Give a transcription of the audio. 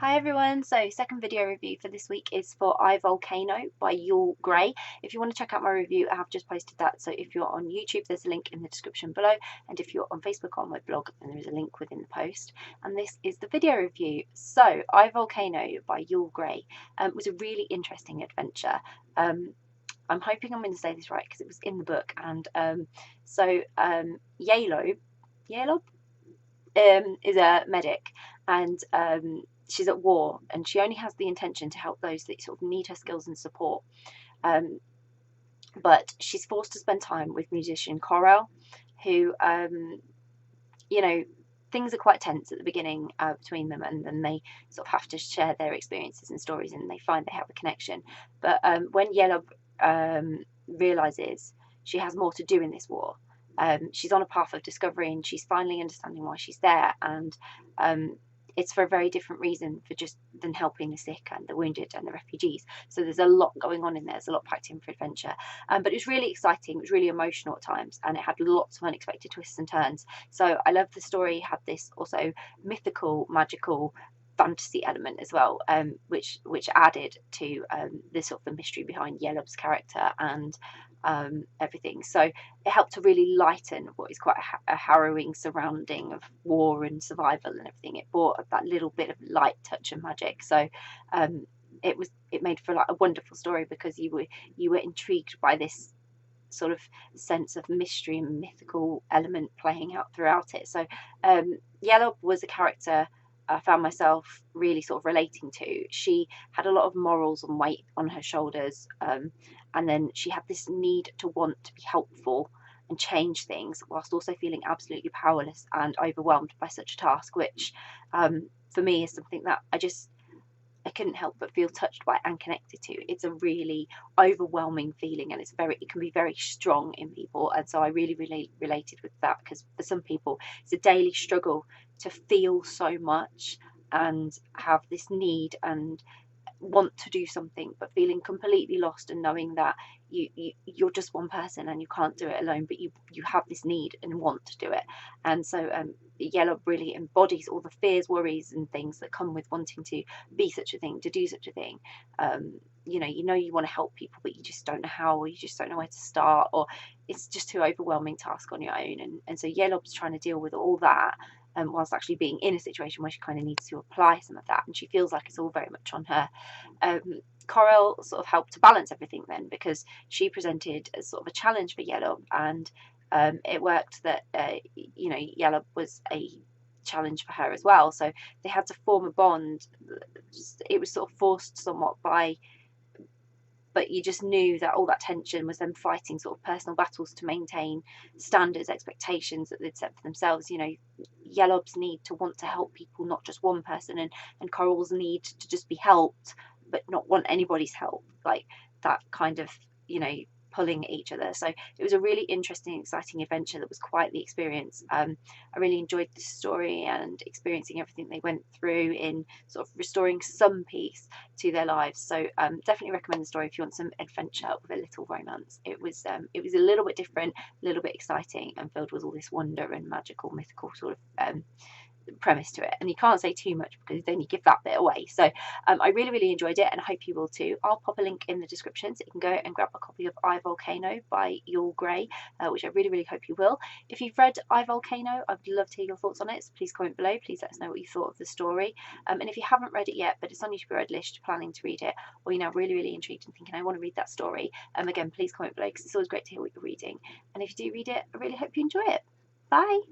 Hi everyone, so second video review for this week is for Volcano by Eule. If you want to check out my review, I have just posted that, so if you're on YouTube there's a link in the description below, and if you're on Facebook or on my blog then there is a link within the post. And this is the video review. So Volcano by Eule was a really interesting adventure. I'm hoping I'm going to say this right because it was in the book, and Eule is a medic, and she's at war, and she only has the intention to help those that sort of need her skills and support. But she's forced to spend time with musician Corel, who, things are quite tense at the beginning between them, and then they sort of have to share their experiences and stories, and they find they have a connection. But when Eule realizes she has more to do in this war, she's on a path of discovery, and she's finally understanding why she's there, and it's for a very different reason for just than helping the sick and the wounded and the refugees. So there's a lot going on in there. There's a lot packed in for adventure, but it was really exciting. It was really emotional at times, and it had lots of unexpected twists and turns. So I love the story. It had this also mythical, magical fantasy element as well, which added to the sort of the mystery behind Yellow's character and everything. So it helped to really lighten what is quite a harrowing surrounding of war and survival and everything. It brought that little bit of light touch and magic. So it made for like a wonderful story, because you were intrigued by this sort of sense of mystery and mythical element playing out throughout it. So Yellow was a character I found myself really sort of relating to. She had a lot of morals and weight on her shoulders, and then she had this need to want to be helpful and change things, whilst also feeling absolutely powerless and overwhelmed by such a task, which for me is something that I couldn't help but feel touched by and connected to. It's a really overwhelming feeling, and it can be very strong in people. And so I really related with that, because for some people it's a daily struggle to feel so much and have this need and want to do something, but feeling completely lost, and knowing that you're just one person and you can't do it alone, but you have this need and want to do it. And so Yellow really embodies all the fears, worries and things that come with wanting to be such a thing, to do such a thing. You want to help people, but you just don't know how, or you just don't know where to start, or it's just too overwhelming task on your own. And so Yellow's trying to deal with all that, whilst actually being in a situation where she kind of needs to apply some of that, and she feels like it's all very much on her. Corel sort of helped to balance everything then, because she presented as sort of a challenge for Yellow, and it worked that Yellow was a challenge for her as well. So they had to form a bond. It was sort of forced somewhat but you just knew that all that tension was them fighting sort of personal battles to maintain standards, expectations that they'd set for themselves. Yellow's need to want to help people, not just one person, and Coral's need to just be helped, but not want anybody's help. Like that kind of, pulling at each other. So it was a really interesting, exciting adventure that was quite the experience. I really enjoyed the story and experiencing everything they went through in sort of restoring some peace to their lives. So definitely recommend the story if you want some adventure with a little romance. It was a little bit different, a little bit exciting, and filled with all this wonder and magical, mythical sort of premise to it. And you can't say too much, because then you give that bit away. So I really enjoyed it, and I hope you will too. I'll pop a link in the description so you can go and grab a copy of Volcano by Eule, which I really hope you will. If you've read Volcano, I'd love to hear your thoughts on it, so please comment below. Please let us know what you thought of the story, and if you haven't read it yet but it's on your to be read list, planning to read it, or you're now really intrigued and thinking I want to read that story, again please comment below, because it's always great to hear what you're reading. And if you do read it, I really hope you enjoy it. Bye.